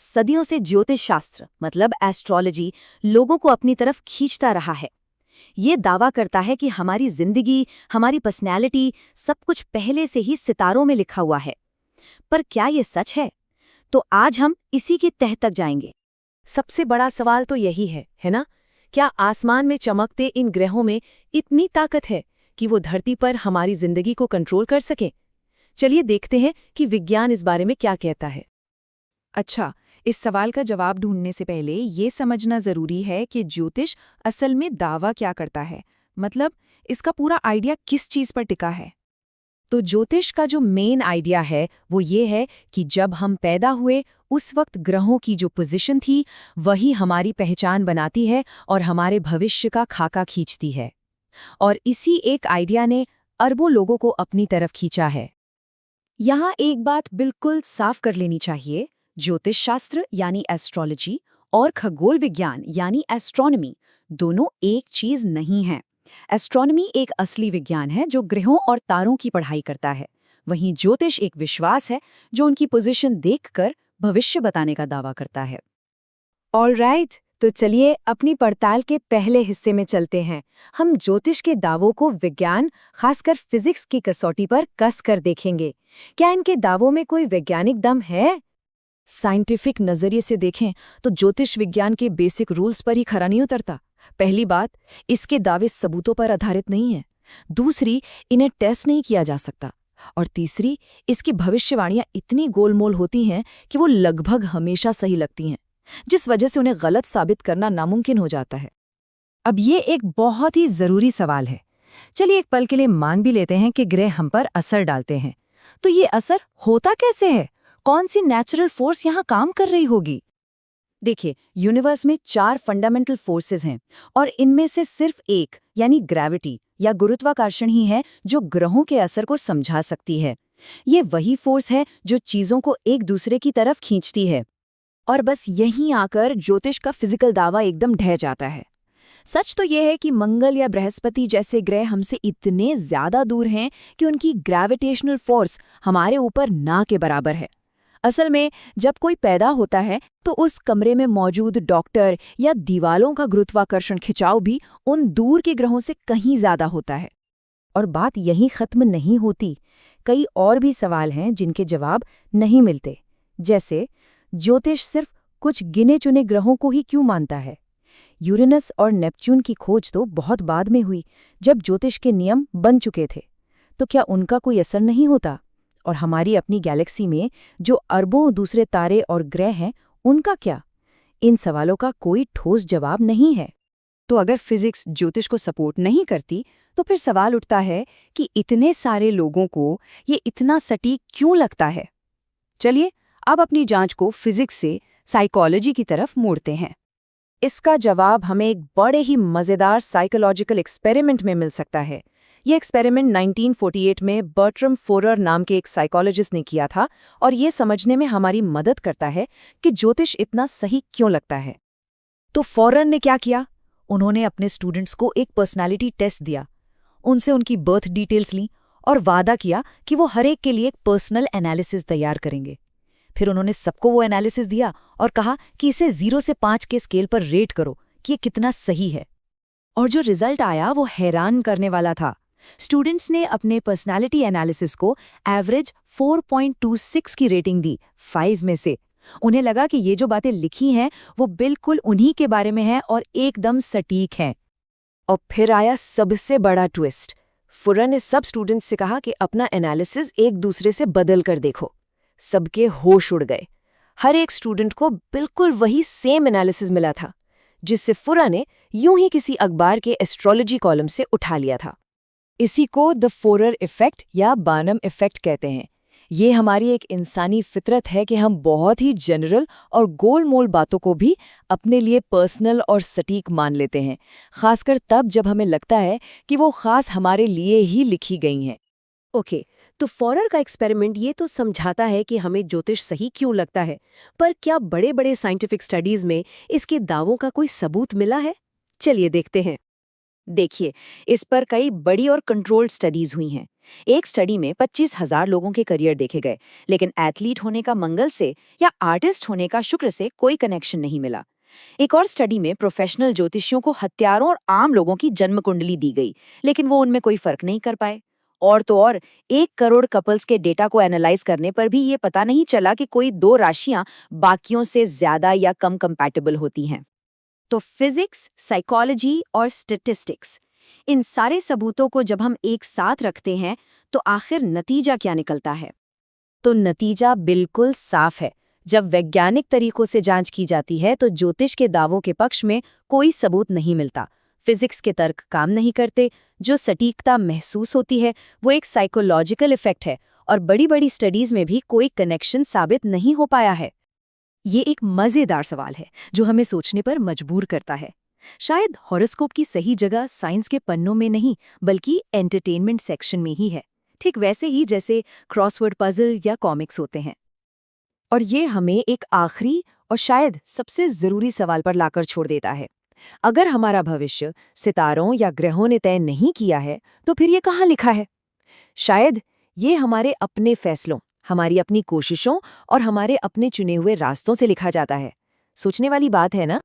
सदियों से ज्योतिष शास्त्र मतलब एस्ट्रोलॉजी लोगों को अपनी तरफ खींचता रहा है। ये दावा करता है कि हमारी जिंदगी, हमारी पर्सनैलिटी, सब कुछ पहले से ही सितारों में लिखा हुआ है। पर क्या ये सच है? तो आज हम इसी की तह तक जाएंगे। सबसे बड़ा सवाल तो यही है ना? क्या आसमान में चमकते इन ग्रहों में इतनी ताकत है कि वो धरती पर हमारी जिंदगी को कंट्रोल कर सकें? चलिए देखते हैं कि विज्ञान इस बारे में क्या कहता है। अच्छा, इस सवाल का जवाब ढूंढने से पहले ये समझना जरूरी है कि ज्योतिष असल में दावा क्या करता है, मतलब इसका पूरा आइडिया किस चीज पर टिका है। तो ज्योतिष का जो मेन आइडिया है वो ये है कि जब हम पैदा हुए उस वक्त ग्रहों की जो पोजीशन थी वही हमारी पहचान बनाती है और हमारे भविष्य का खाका खींचती है। और इसी एक आइडिया ने अरबों लोगों को अपनी तरफ खींचा है। यहाँ एक बात बिल्कुल साफ कर लेनी चाहिए, ज्योतिष शास्त्र यानी एस्ट्रोलॉजी और खगोल विज्ञान यानी एस्ट्रोनॉमी दोनों एक चीज नहीं है। एस्ट्रोनॉमी एक असली विज्ञान है जो ग्रहों और तारों की पढ़ाई करता है, वहीं ज्योतिष एक विश्वास है जो उनकी पोजीशन देखकर भविष्य बताने का दावा करता है। ऑलराइट, तो चलिए अपनी पड़ताल के पहले हिस्से में चलते हैं। हम ज्योतिष के दावों को विज्ञान, खासकर फिजिक्स की कसौटी पर कस कर देखेंगे। क्या इनके दावों में कोई वैज्ञानिक दम है? साइंटिफिक नजरिए से देखें तो ज्योतिष विज्ञान के बेसिक रूल्स पर ही खरा नहीं उतरता। पहली बात, इसके दावे सबूतों पर आधारित नहीं है। दूसरी, इन्हें टेस्ट नहीं किया जा सकता। और तीसरी, इसकी भविष्यवाणियां इतनी गोलमोल होती हैं कि वो लगभग हमेशा सही लगती हैं, जिस वजह से उन्हें गलत साबित करना नामुमकिन हो जाता है। अब ये एक बहुत ही जरूरी सवाल है। चलिए एक पल के लिए मान भी लेते हैं कि ग्रह हम पर असर डालते हैं। तो ये असर होता कैसे है? कौन सी नेचुरल फोर्स यहाँ काम कर रही होगी? देखिए, यूनिवर्स में 4 फंडामेंटल फोर्सेस हैं और इनमें से सिर्फ एक यानी ग्रेविटी या गुरुत्वाकर्षण ही है जो ग्रहों के असर को समझा सकती है। ये वही फोर्स है जो चीजों को एक दूसरे की तरफ खींचती है। और बस यहीं आकर ज्योतिष का फिजिकल दावा एकदम ढह जाता है। सच तो यह है कि मंगल या बृहस्पति जैसे ग्रह हमसे इतने ज्यादा दूर हैं कि उनकी ग्रेविटेशनल फोर्स हमारे ऊपर ना के बराबर है। असल में जब कोई पैदा होता है तो उस कमरे में मौजूद डॉक्टर या दीवालों का गुरुत्वाकर्षण खिंचाव भी उन दूर के ग्रहों से कहीं ज्यादा होता है। और बात यहीं खत्म नहीं होती। कई और भी सवाल हैं जिनके जवाब नहीं मिलते। जैसे ज्योतिष सिर्फ कुछ गिने चुने ग्रहों को ही क्यों मानता है? यूरेनस और नेपच्यून की खोज तो बहुत बाद में हुई, जब ज्योतिष के नियम बन चुके थे। तो क्या उनका कोई असर नहीं होता? और हमारी अपनी गैलेक्सी में जो अरबों दूसरे तारे और ग्रह हैं, उनका क्या? इन सवालों का कोई ठोस जवाब नहीं है। तो अगर फिजिक्स ज्योतिष को सपोर्ट नहीं करती तो फिर सवाल उठता है कि इतने सारे लोगों को ये इतना सटीक क्यों लगता है? चलिए अब अपनी जांच को फिजिक्स से साइकोलॉजी की तरफ मोड़ते हैं। इसका जवाब हमें एक बड़े ही मजेदार साइकोलॉजिकल एक्सपेरिमेंट में मिल सकता है। ये एक्सपेरिमेंट 1948 में बर्ट्रम फोरर नाम के एक साइकोलॉजिस्ट ने किया था और ये समझने में हमारी मदद करता है कि ज्योतिष इतना सही क्यों लगता है। तो फोरर ने क्या किया? उन्होंने अपने स्टूडेंट्स को एक पर्सनालिटी टेस्ट दिया, उनसे उनकी बर्थ डिटेल्स ली और वादा किया कि वो हर एक के लिए एक पर्सनल एनालिसिस तैयार करेंगे। फिर उन्होंने सबको वो एनालिसिस दिया और कहा कि इसे 0 से 5 के स्केल पर रेट करो कि ये कितना सही है। और जो रिजल्ट आया वो हैरान करने वाला था। स्टूडेंट्स ने अपने पर्सनालिटी एनालिसिस को एवरेज 4.26 की रेटिंग दी 5 में से। उन्हें लगा कि ये जो बातें लिखी हैं वो बिल्कुल उन्हीं के बारे में हैं और एकदम सटीक हैं। और फिर आया सबसे बड़ा ट्विस्ट। फुरर ने सब स्टूडेंट्स से कहा कि अपना एनालिसिस एक दूसरे से बदल कर देखो। सबके होश उड़ गए। हर एक स्टूडेंट को बिल्कुल वही सेम एनालिसिस मिला था, जिससे फुरर ने यूं ही किसी अखबार के एस्ट्रोलॉजी कॉलम से उठा लिया था। इसी को द फोरर इफेक्ट या बार्नम इफेक्ट कहते हैं। ये हमारी एक इंसानी फितरत है कि हम बहुत ही जनरल और गोलमोल बातों को भी अपने लिए पर्सनल और सटीक मान लेते हैं, खासकर तब जब हमें लगता है कि वो खास हमारे लिए ही लिखी गई हैं। ओके, तो फोरर का एक्सपेरिमेंट ये तो समझाता है कि हमें ज्योतिष सही क्यों लगता है, पर क्या बड़े बड़े साइंटिफिक स्टडीज में इसके दावों का कोई सबूत मिला है? चलिए देखते हैं। देखिए, इस पर कई बड़ी और कंट्रोल्ड स्टडीज हुई हैं। एक स्टडी में 25,000 लोगों के करियर देखे गए, लेकिन एथलीट होने का मंगल से या आर्टिस्ट होने का शुक्र से कोई कनेक्शन नहीं मिला। एक और स्टडी में प्रोफेशनल ज्योतिषियों को हत्यारों और आम लोगों की जन्म कुंडली दी गई, लेकिन वो उनमें कोई फर्क नहीं कर पाए। और तो और 1 करोड़ कपल्स के डेटा को एनालाइज करने पर भी ये पता नहीं चला कि कोई दो राशियां बाकियों से ज्यादा या कम कंपैटिबल होती हैं। तो फिजिक्स, साइकोलॉजी और स्टैटिस्टिक्स, इन सारे सबूतों को जब हम एक साथ रखते हैं तो आखिर नतीजा क्या निकलता है? तो नतीजा बिल्कुल साफ है। जब वैज्ञानिक तरीकों से जांच की जाती है तो ज्योतिष के दावों के पक्ष में कोई सबूत नहीं मिलता। फिजिक्स के तर्क काम नहीं करते। जो सटीकता महसूस होती है वो एक साइकोलॉजिकल इफेक्ट है, और बड़ी-बड़ी स्टडीज में भी कोई कनेक्शन साबित नहीं हो पाया है। ये एक मजेदार सवाल है जो हमें सोचने पर मजबूर करता है। शायद हॉरोस्कोप की सही जगह साइंस के पन्नों में नहीं, बल्कि एंटरटेनमेंट सेक्शन में ही है, ठीक वैसे ही जैसे क्रॉसवर्ड पजल या कॉमिक्स होते हैं। और ये हमें एक आखिरी और शायद सबसे जरूरी सवाल पर लाकर छोड़ देता है। अगर हमारा भविष्य सितारों या ग्रहों ने तय नहीं किया है, तो फिर ये कहाँ लिखा है? शायद ये हमारे अपने फैसलों, हमारी अपनी कोशिशों और हमारे अपने चुने हुए रास्तों से लिखा जाता है। सोचने वाली बात है ना?